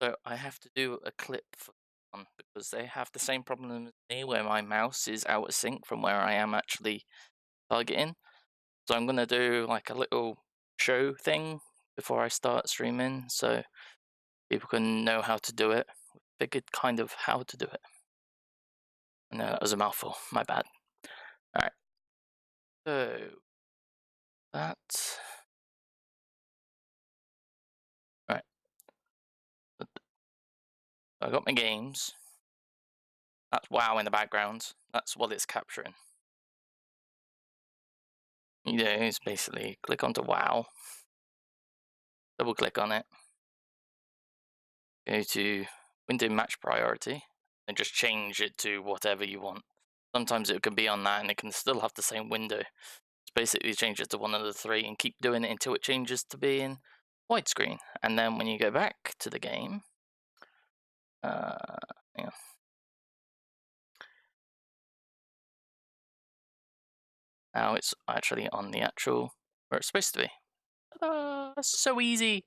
So I have to do a clip for one because they have the same problem as me where my mouse is out of sync from where I am actually targeting. So I'm gonna do like a little show thing before I start streaming so people can know how to do it. Figured kind of how to do it. I know that was a mouthful, my bad. Alright. So that. Right. I got my games. That's WoW in the background. That's what it's capturing. You know, it's basically click onto WoW, double click on it, go to window match priority, and just change it to whatever you want. Sometimes it can be on that and it can still have the same window. Just basically change it to one of the three and keep doing it until it changes to being widescreen. And then when you go back to the game, yeah. Now it's actually on the actual where it's supposed to be. Ta-da! So easy.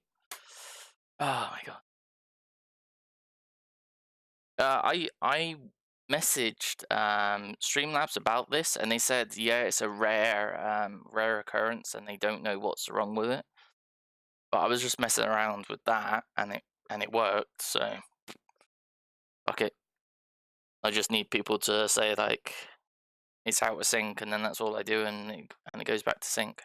Oh my god. I messaged Streamlabs about this, and they said, yeah, it's a rare occurrence, and they don't know what's wrong with it. But I was just messing around with that, and it worked. So fuck it. I just need people to say like it's out of sync, and then that's all I do, and it goes back to sync.